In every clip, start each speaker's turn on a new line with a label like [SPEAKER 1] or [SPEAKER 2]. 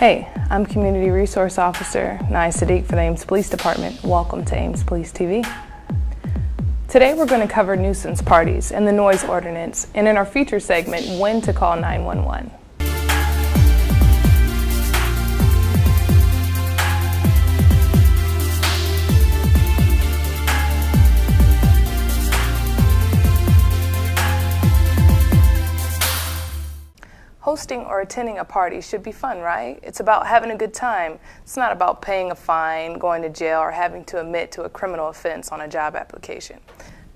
[SPEAKER 1] Hey, I'm Community Resource Officer Nai Sadiq for the Ames Police Department. Welcome to Ames Police TV. Today we're going to cover nuisance parties and the noise ordinance, and in our feature segment, when to call 911. Hosting or attending a party should be fun, right? It's about having a good time. It's not about paying a fine, going to jail, or having to admit to a criminal offense on a job application.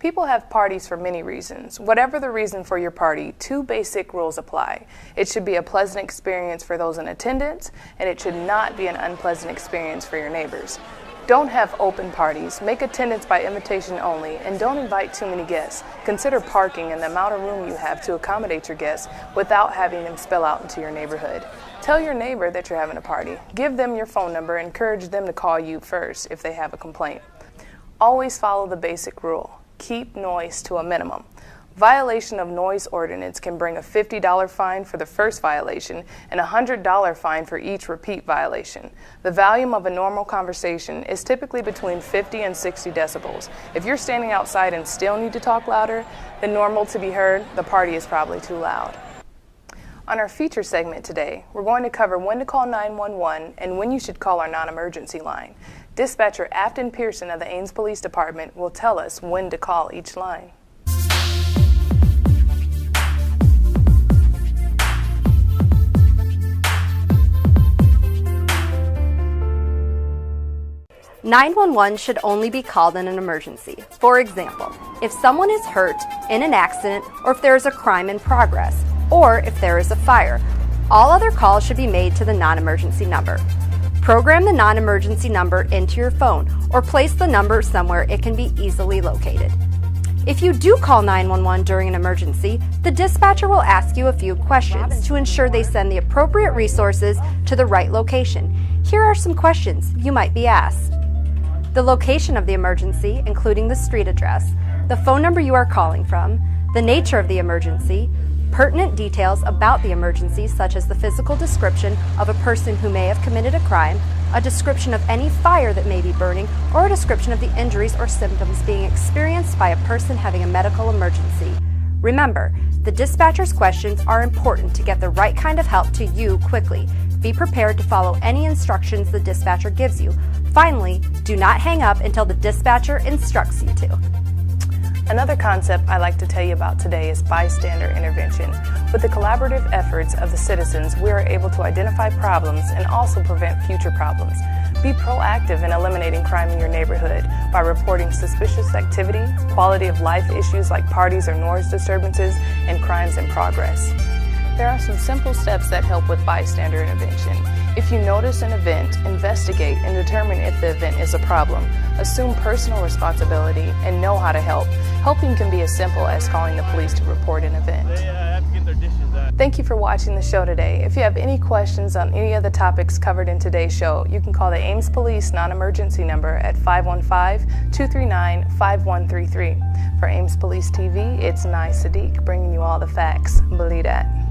[SPEAKER 1] People have parties for many reasons. Whatever the reason for your party, two basic rules apply. It should be a pleasant experience for those in attendance, and it should not be an unpleasant experience for your neighbors. Don't have open parties, make attendance by invitation only, and don't invite too many guests. Consider parking and the amount of room you have to accommodate your guests without having them spill out into your neighborhood. Tell your neighbor that you're having a party. Give them your phone number and encourage them to call you first if they have a complaint. Always follow the basic rule. Keep noise to a minimum. Violation of noise ordinance can bring a $50 fine for the first violation and a $100 fine for each repeat violation. The volume of a normal conversation is typically between 50 and 60 decibels. If you're standing outside and still need to talk louder than normal to be heard, the party is probably too loud. On our feature segment today, we're going to cover when to call 911 and when you should call our non-emergency line. Dispatcher Afton Pearson of the Ames Police Department will tell us when to call each line.
[SPEAKER 2] 911 should only be called in an emergency. For example, if someone is hurt in an accident, or if there is a crime in progress, or if there is a fire. All other calls should be made to the non-emergency number. Program the non-emergency number into your phone, or place the number somewhere it can be easily located. If you do call 911 during an emergency, the dispatcher will ask you a few questions to ensure they send the appropriate resources to the right location. Here are some questions you might be asked. The location of the emergency, including the street address, the phone number you are calling from, the nature of the emergency, pertinent details about the emergency such as the physical description of a person who may have committed a crime, a description of any fire that may be burning, or a description of the injuries or symptoms being experienced by a person having a medical emergency. Remember, the dispatcher's questions are important to get the right kind of help to you quickly. Be prepared to follow any instructions the dispatcher gives you. Finally, do not hang up until the dispatcher instructs you to.
[SPEAKER 1] Another concept I'd like to tell you about today is bystander intervention. With the collaborative efforts of the citizens, we are able to identify problems and also prevent future problems. Be proactive in eliminating crime in your neighborhood by reporting suspicious activity, quality of life issues like parties or noise disturbances, and crimes in progress. There are some simple steps that help with bystander intervention. If you notice an event, investigate and determine if the event is a problem. Assume personal responsibility and know how to help. Helping can be as simple as calling the police to report an event. Thank you for watching the show today. If you have any questions on any of the topics covered in today's show, you can call the Ames Police non-emergency number at 515-239-5133. For Ames Police TV, it's Nai Sadiq bringing you all the facts. Believe that.